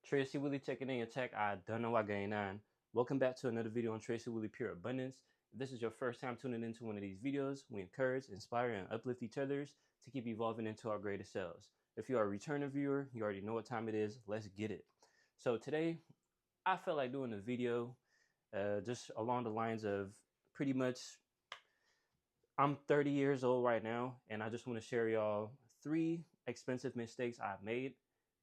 Tracy Willie checking in your check. I don't know why going on. Welcome back to another video on Tracy Willie Pure Abundance. If this is your first time tuning into one of these videos, we encourage, inspire, and uplift each other's to keep evolving into our greatest selves. If you are a returning viewer, you already know what time it is. Let's get it. So today, I felt like doing a video just along the lines of pretty much I'm 30 years old right now, and I just want to share y'all 3 expensive mistakes I've made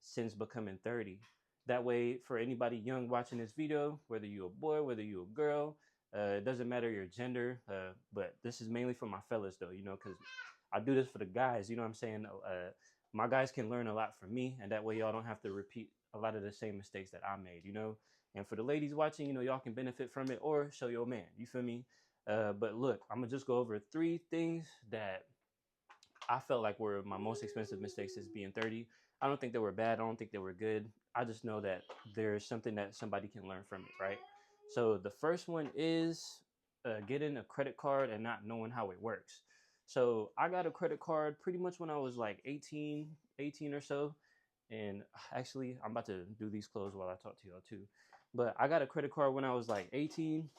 since becoming 30. That way, for anybody young watching this video, whether you're a boy, whether you're a girl, it doesn't matter your gender, but this is mainly for my fellas though, because I do this for the guys, you know what I'm saying? My guys can learn a lot from me, and that way y'all don't have to repeat a lot of the same mistakes that I made. And for the ladies watching, y'all can benefit from it or show your man, you feel me? But look, I'm gonna just go over 3 things that I felt like were my most expensive mistakes as being 30. I don't think they were bad. I don't think they were good. I just know that there's something that somebody can learn from it, right? So the first one is getting a credit card and not knowing how it works. So I got a credit card pretty much when I was like 18 or so. And actually, I'm about to do these clothes while I talk to y'all too. But I got a credit card when I was like 18,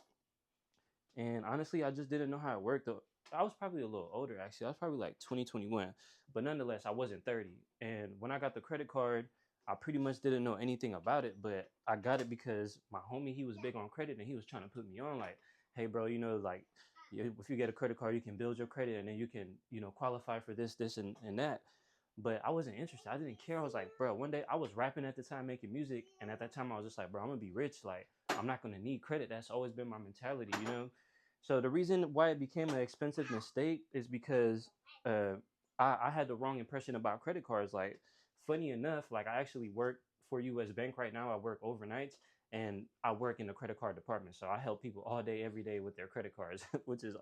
and honestly, I just didn't know how it worked. I was probably a little older, actually. I was probably like 2021. But nonetheless, I wasn't 30. And when I got the credit card, I pretty much didn't know anything about it. But I got it because my homie, he was big on credit and he was trying to put me on like, hey, bro, like, if you get a credit card, you can build your credit and then you can, qualify for this, and that. But I wasn't interested. I didn't care. I was like, bro, one day I was rapping at the time, making music. And at that time, I was just like, bro, I'm going to be rich. Like, I'm not going to need credit. That's always been my mentality. So the reason why it became an expensive mistake is because uh, I had the wrong impression about credit cards. Like, funny enough, like I actually work for U.S. Bank right now. I work overnights and I work in the credit card department. So I help people all day, every day with their credit cards, which is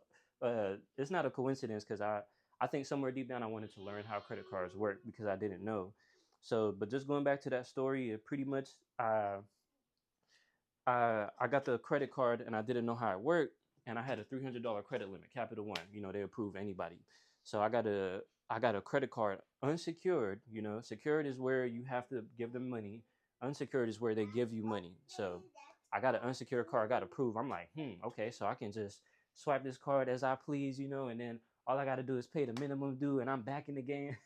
it's not a coincidence because I think somewhere deep down I wanted to learn how credit cards work because I didn't know. So, but just going back to that story, it pretty much I got the credit card and I didn't know how it worked, and I had a $300 credit limit, Capital One. They approve anybody. So I got a credit card unsecured. Secured is where you have to give them money. Unsecured is where they give you money. So I got an unsecured card, got approved. I'm like, okay, so I can just swipe this card as I please, and then all I got to do is pay the minimum due, and I'm back in the game.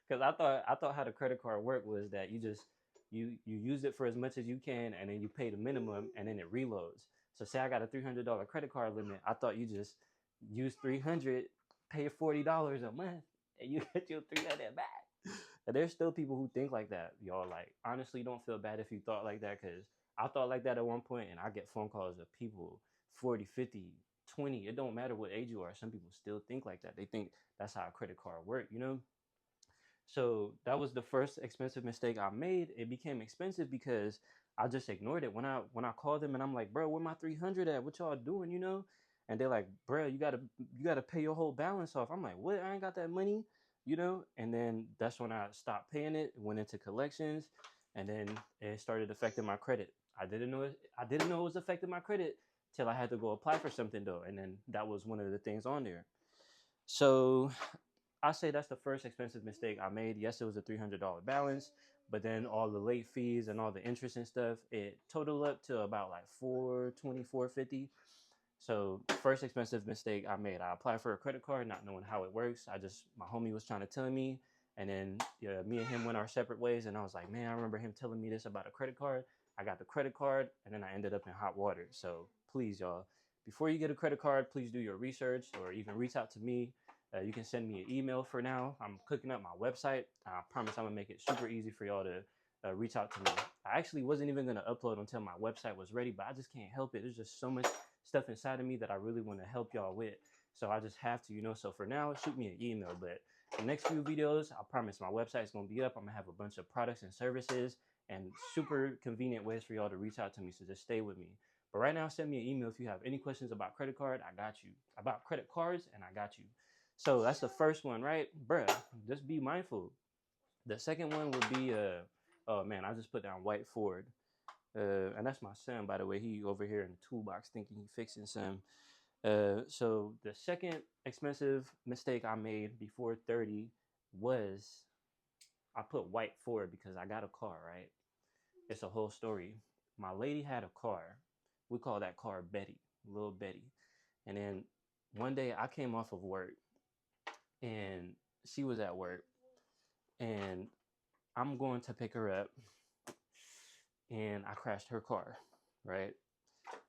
Because I thought how the credit card worked was that you use it for as much as you can, and then you pay the minimum, and then it reloads. So say I got a $300 credit card limit, I thought you just use 300, pay $40 a month, and you get your 300 back. And there's still people who think like that, y'all. Like, honestly, don't feel bad if you thought like that, because I thought like that at one point, and I get phone calls of people 40, 50, 20. It don't matter what age you are. Some people still think like that. They think that's how a credit card work. So that was the first expensive mistake I made. It became expensive because I just ignored it. When I called them and I'm like, bro, where my 300 at? What y'all doing? And they're like, bro, you gotta pay your whole balance off. I'm like, what? I ain't got that money. And then that's when I stopped paying it, went into collections, and then it started affecting my credit. I didn't know it was affecting my credit till I had to go apply for something though, and then that was one of the things on there. So I say that's the first expensive mistake I made. Yes, it was a $300 balance, but then all the late fees and all the interest and stuff, it totaled up to about like 420, 450. So first expensive mistake I made. I applied for a credit card, not knowing how it works. My homie was trying to tell me, and then yeah, me and him went our separate ways. And I was like, man, I remember him telling me this about a credit card. I got the credit card, and then I ended up in hot water. So please, y'all, before you get a credit card, please do your research or even reach out to me. You can send me an email for now. I'm cooking up my website. I promise I'm gonna make it super easy for y'all to reach out to me. I actually wasn't even gonna upload until my website was ready, but I just can't help it. There's just so much stuff inside of me that I really want to help y'all with. So I just have to. So for now, shoot me an email. But the next few videos, I promise my website is gonna be up. I'm gonna have a bunch of products and services and super convenient ways for y'all to reach out to me. So just stay with me. But right now, send me an email if you have any questions about credit card. I got you. About credit cards, and I got you. So that's the first one, right? Bruh, just be mindful. The second one would be oh man, I just put down White Ford. And that's my son, by the way. He over here in the toolbox thinking he fixing some. So the second expensive mistake I made before 30 was I put White Ford because I got a car, right? It's a whole story. My lady had a car. We call that car Betty, little Betty. And then one day I came off of work and she was at work and I'm going to pick her up and I crashed her car, right?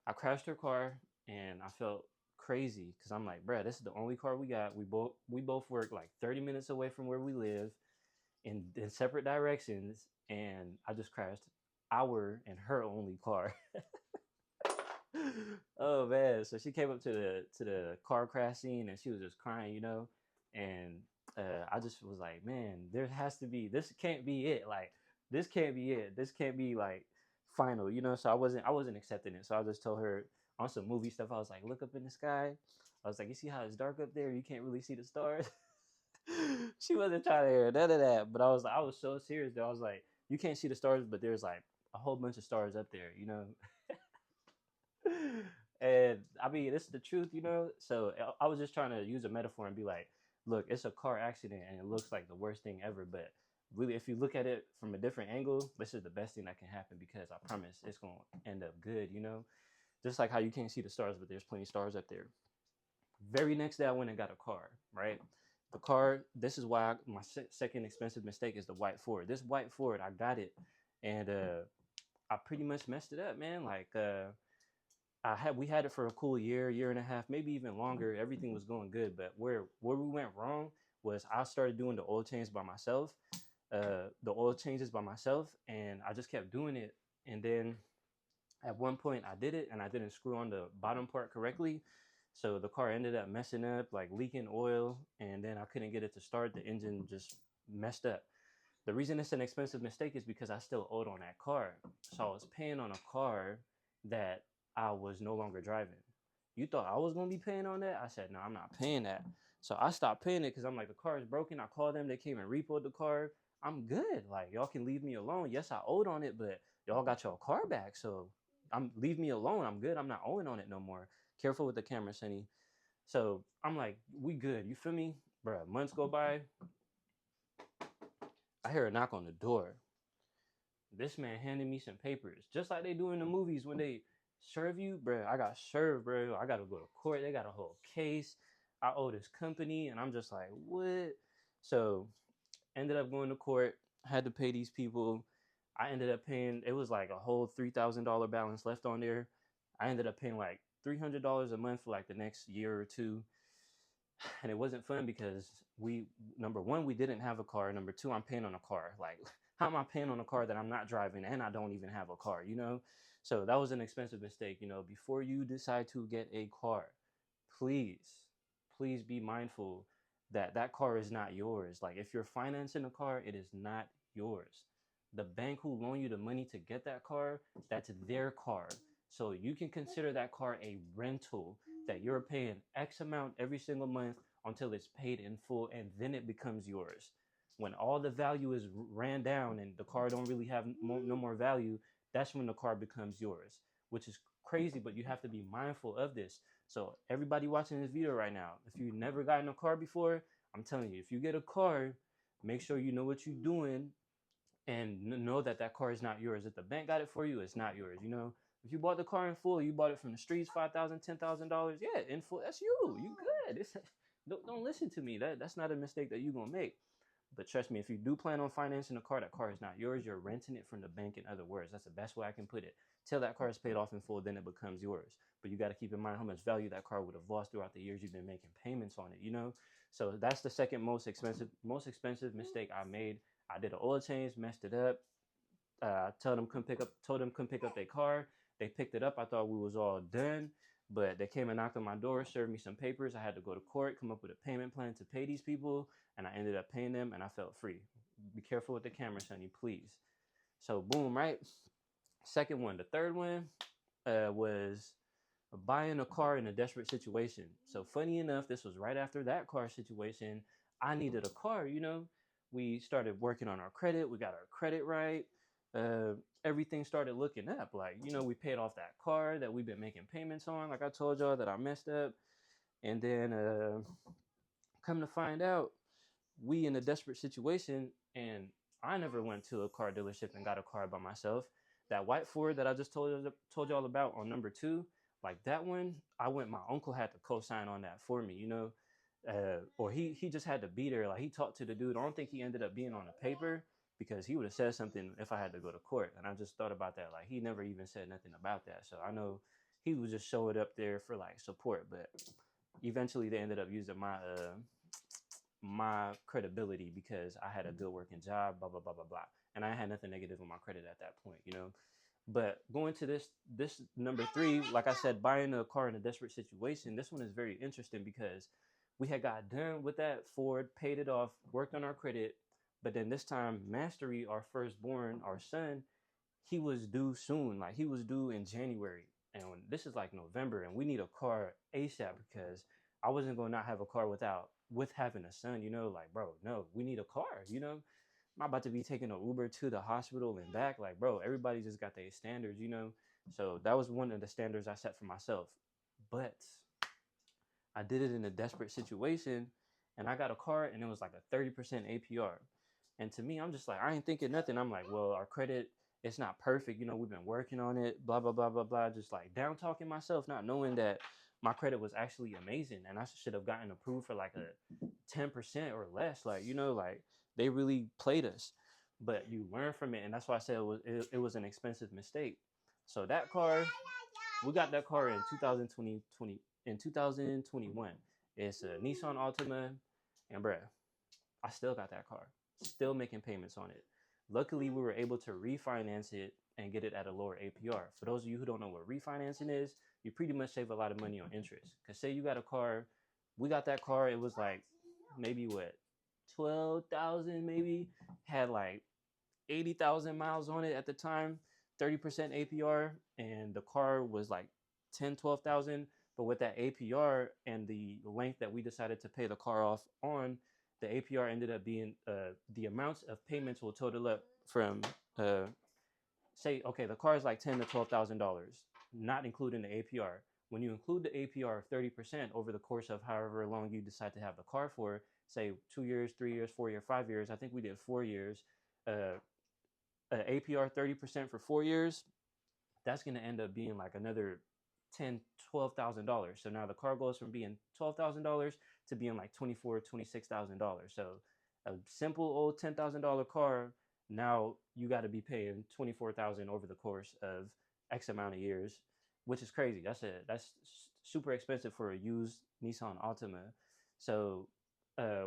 I crashed her car and I felt crazy because I'm like, bruh, this is the only car we got. We both work like 30 minutes away from where we live in separate directions, and I just crashed our and her only car. Oh man! So she came up to the car crash scene and she was just crying, and I just was like, man, there has to be this can't be it. Like this can't be it. This can't be like final. So I wasn't accepting it. So I just told her on some movie stuff. I was like, look up in the sky. I was like, you see how it's dark up there? You can't really see the stars. She wasn't trying to hear none of that, but I was so serious though. I was like, you can't see the stars, but there's like a whole bunch of stars up there. And I mean, this is the truth. So I was just trying to use a metaphor and be like, look, it's a car accident and it looks like the worst thing ever, but really, if you look at it from a different angle, this is the best thing that can happen because I promise it's gonna end up good. Just like how you can't see the stars, but there's plenty of stars up there. Very next day, I went and got a car. Right, the car. This is why my second expensive mistake is the white Ford. This white Ford, I got it, and I pretty much messed it up, man. Like we had it for a cool year and a half, maybe even longer. Everything was going good, but where we went wrong was I started doing the oil change by myself, the oil changes by myself, and I just kept doing it. And then at one point, I did it, and I didn't screw on the bottom part correctly, so the car ended up messing up, like leaking oil, and then I couldn't get it to start. The engine just messed up. The reason it's an expensive mistake is because I still owed on that car. So I was paying on a car that I was no longer driving. You thought I was gonna be paying on that? I said, no, I'm not paying that. So I stopped paying it because I'm like, the car is broken. I called them, they came and repoed the car. I'm good. Like y'all can leave me alone. Yes, I owed on it, but y'all got your car back. So leave me alone. I'm good. I'm not owing on it no more. Careful with the camera, Sonny. So I'm like, we good. You feel me? Bruh, months go by. I hear a knock on the door. This man handed me some papers, just like they do in the movies when they serve you, bro. I got served, bro. I got to go to court. They got a whole case. I owe this company, and I'm just like, what? So ended up going to court. Had to pay these people. I ended up paying. It was like a whole $3,000 balance left on there. I ended up paying like $300 a month for like the next year or two, and it wasn't fun because we number one, we didn't have a car. Number two, I'm paying on a car. Like how am I paying on a car that I'm not driving and I don't even have a car? So that was an expensive mistake. Before you decide to get a car, please please be mindful that that car is not yours. Like if you're financing a car, it is not yours. The bank who loan you the money to get that car, that's their car. So you can consider that car a rental that you're paying X amount every single month until it's paid in full, and then it becomes yours. When all the value is ran down and the car don't really have no more value, that's when the car becomes yours, which is crazy, but you have to be mindful of this. So everybody watching this video right now, if you've never gotten a car before, I'm telling you, if you get a car, make sure you know what you're doing and know that that car is not yours. If the bank got it for you, it's not yours. If you bought the car in full, you bought it from the streets, $5,000, $10,000. Yeah, in full, that's you. You good. Don't listen to me. That's not a mistake that you're gonna make. But trust me, if you do plan on financing a car, that car is not yours. You're renting it from the bank, in other words. That's the best way I can put it. Till that car is paid off in full, then it becomes yours. But you got to keep in mind how much value that car would have lost throughout the years you've been making payments on it. So that's the second most expensive mistake I made. I did an oil change, messed it up. Told them couldn't pick up their car. They picked it up. I thought we was all done, but they came and knocked on my door, served me some papers. I had to go to court, come up with a payment plan to pay these people, and I ended up paying them, and I felt free. Be careful with the camera, Sonny, please. So boom, right? Second one. The third one was buying a car in a desperate situation. So funny enough, this was right after that car situation. I needed a car. We started working on our credit. We got our credit right. Uh, Everything started looking up. Like, we paid off that car that we've been making payments on. Like I told y'all that I messed up. And then come to find out, we in a desperate situation, and I never went to a car dealership and got a car by myself. That white Ford that I just told y'all about on number two, like that one, my uncle had to co-sign on that for me, or he just had to be there. Like he talked to the dude. I don't think he ended up being on the paper because he would have said something if I had to go to court. And I just thought about that. Like he never even said nothing about that. So I know he was just showing up there for like support. But eventually they ended up using my credibility because I had a good working job, blah blah blah blah blah, and I had nothing negative on my credit at that point. But going to this number three, like I said, buying a car in a desperate situation. This one is very interesting because we had got done with that Ford, paid it off, worked on our credit, but then this time, Mastery, our firstborn, our son, he was due soon. Like he was due in January, and this is like November, and we need a car ASAP because I wasn't going to not have a car with having a son. Like bro, no, we need a car. I'm about to be taking an Uber to the hospital and back. Like bro, everybody just got their standards. So that was one of the standards I set for myself. But I did it in a desperate situation, and I got a car, and it was like a 30% APR. And to me, I'm just like, I ain't thinking nothing. I'm like, well, our credit, it's not perfect. We've been working on it, blah, blah, blah, blah, blah. Just like down talking myself, not knowing that my credit was actually amazing. And I should have gotten approved for like a 10% or less. Like they really played us. But you learn from it. And that's why I said it was an expensive mistake. So that car, we got that car in 2021. It's a Nissan Altima. And bruh, I still got that car, still making payments on it. Luckily, we were able to refinance it and get it at a lower APR. For those of you who don't know what refinancing is, you pretty much save a lot of money on interest. Because say you got a car, we got that car, it was like maybe 12,000 maybe, had like 80,000 miles on it at the time, 30% APR, and the car was like 10, 12,000. But with that APR and the length that we decided to pay the car off on, the APR ended up being the amounts of payments will total up from say, okay, the car is like $10,000 to $12,000, not including the APR. When you include the APR of 30% over the course of however long you decide to have the car for, say 2 years, 3 years, 4 years, 5 years, I think we did 4 years, APR 30% for 4 years, that's going to end up being like another $12,000. So now the car goes from being $12,000 to being like $26,000. So a simple old $10,000 car, now you got to be paying $24,000 over the course of X amount of years, which is crazy. That's super expensive for a used Nissan Altima. So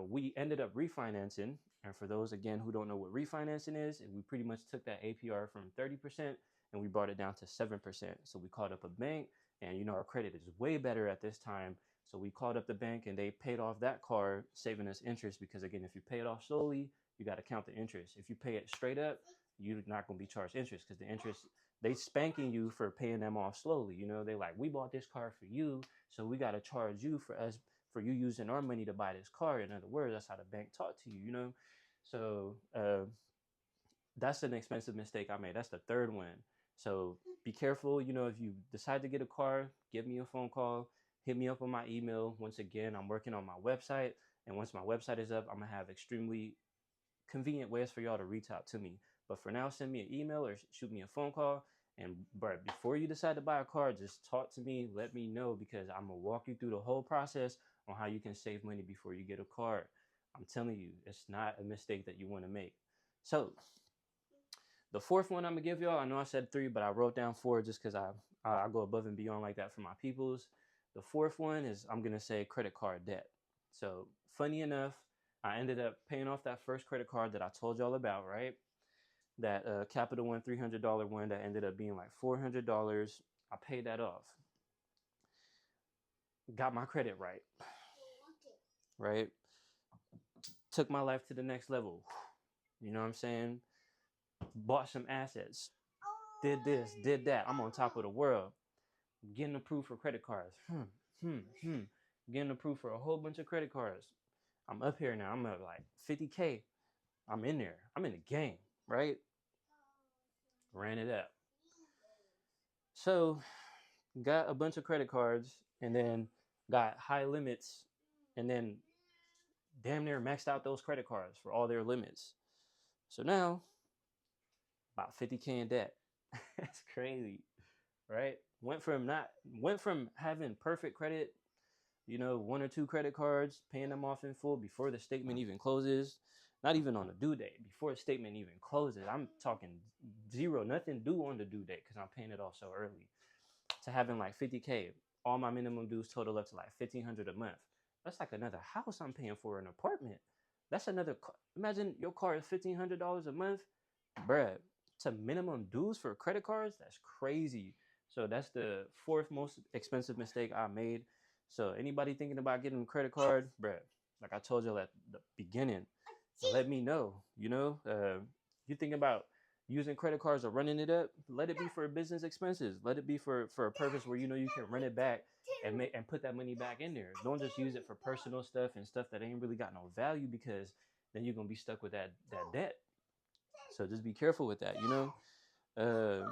we ended up refinancing. And for those again who don't know what refinancing is, we pretty much took that APR from 30% and we brought it down to 7%. So we called up a bank, and our credit is way better at this time. So we called up the bank and they paid off that car, saving us interest because again, if you pay it off slowly, you got to count the interest. If you pay it straight up, you're not going to be charged interest because the interest, they spanking you for paying them off slowly. They like, we bought this car for you, so we got to charge you for you using our money to buy this car. In other words, that's how the bank taught to you. So that's an expensive mistake I made. That's the third one. So be careful. If you decide to get a car, give me a phone call, hit me up on my email. Once again, I'm working on my website. And once my website is up, I'm going to have extremely convenient ways for y'all to reach out to me. But for now, send me an email or shoot me a phone call. And but before you decide to buy a car, just talk to me. Let me know because I'm going to walk you through the whole process on how you can save money before you get a car. I'm telling you, it's not a mistake that you want to make. So the fourth one I'm gonna give y'all, I know I said 3, but I wrote down 4 just because I go above and beyond like that for my peoples. The fourth one is I'm gonna say credit card debt. So funny enough, I ended up paying off that first credit card that I told y'all about, right? That Capital One $300 one that ended up being like $400. I paid that off. Got my credit right? Took my life to the next level. You know what I'm saying? Bought some assets. Did this, did that. I'm on top of the world. Getting approved for credit cards. Getting approved for a whole bunch of credit cards. I'm up here now. I'm at like 50K. I'm in there. I'm in the game, right? Ran it up. So got a bunch of credit cards and then got high limits and then damn near maxed out those credit cards for all their limits. So now about 50K in debt. That's crazy, right? Went from having perfect credit, one or two credit cards, paying them off in full before the statement even closes, not even on the due date, before the statement even closes. I'm talking zero, nothing due on the due date because I'm paying it off so early. To having like 50K, all my minimum dues total up to like 1,500 a month. That's like another house I'm paying for an apartment. That's another. Imagine your car is $1,500 a month, bruh. To minimum dues for credit cards, that's crazy. So that's the fourth most expensive mistake I made. So anybody thinking about getting a credit card, bruh, like I told you at the beginning, let me know. You think about using credit cards or running it up, let it be for business expenses. Let it be for a purpose where you can run it back and put that money back in there. Don't just use it for personal stuff and stuff that ain't really got no value, because then you're gonna be stuck with that debt. So just be careful with that. Uh,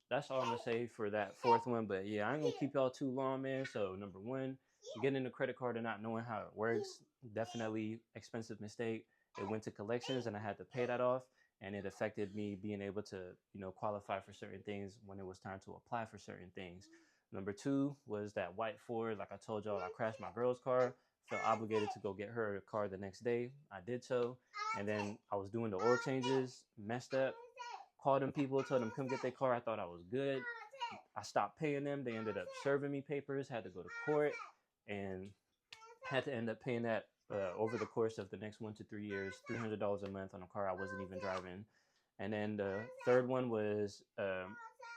that's all I'm gonna say for that fourth one. But yeah, I ain't gonna keep y'all too long, man. So number one, getting a credit card and not knowing how it works, definitely expensive mistake. It went to collections and I had to pay that off, and it affected me being able to qualify for certain things when it was time to apply for certain things. Number two was that white Ford. Like I told y'all, I crashed my girl's car. Felt obligated to go get her a car the next day. I did so, and then I was doing the oil changes, messed up, called them people, told them come get their car. I thought I was good. I stopped paying them. They ended up serving me papers, had to go to court, and had to end up paying that over the course of the next 1 to 3 years, $300 a month on a car I wasn't even driving. And then the third one was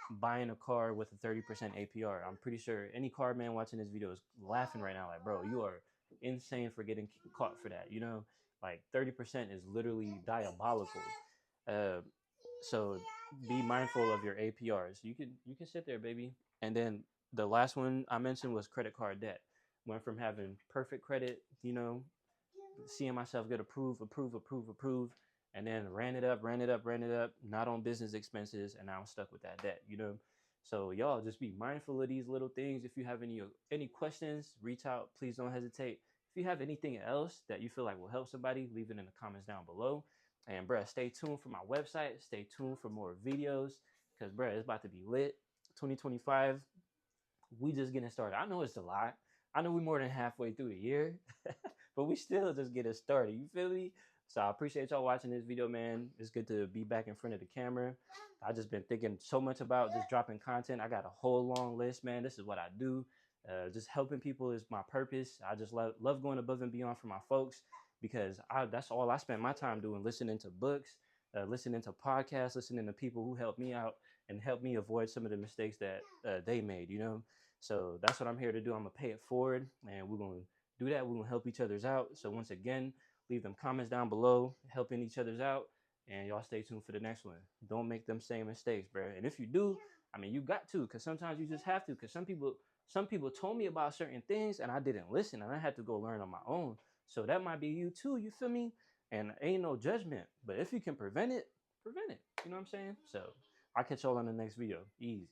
buying a car with a 30% APR. I'm pretty sure any car man watching this video is laughing right now, like, bro, you are insane for getting caught for that. Like 30% is literally diabolical. Uh, so be mindful of your APRs. You can sit there, baby. And then the last one I mentioned was credit card debt. Went from having perfect credit, seeing myself get approved, and then ran it up, not on business expenses, and now I'm stuck with that debt. So y'all just be mindful of these little things. If you have any questions, reach out. Please don't hesitate. If you have anything else that you feel like will help somebody, leave it in the comments down below. And bruh, stay tuned for my website. Stay tuned for more videos, because bruh, it's about to be lit. 2025, we just getting started. I know it's a lot. I know we're more than halfway through the year, but we still just getting started. You feel me? So I appreciate y'all watching this video, man. It's good to be back in front of the camera. I just been thinking so much about just dropping content. I got a whole long list, man. This is what I do. Just helping people is my purpose. I just love going above and beyond for my folks, because that's all I spend my time doing, listening to books, listening to podcasts, listening to people who help me out and help me avoid some of the mistakes that they made. So that's what I'm here to do. I'm going to pay it forward, and we're going to do that. We're going to help each other's out. So once again, leave them comments down below, helping each other's out, and y'all stay tuned for the next one. Don't make them same mistakes, bro. And if you do, I mean, you got to, because sometimes you just have to, because some people told me about certain things and I didn't listen, and I had to go learn on my own. So that might be you too, you feel me? And ain't no judgment, but if you can prevent it, prevent it. You know what I'm saying? So I'll catch y'all on the next video. Easy.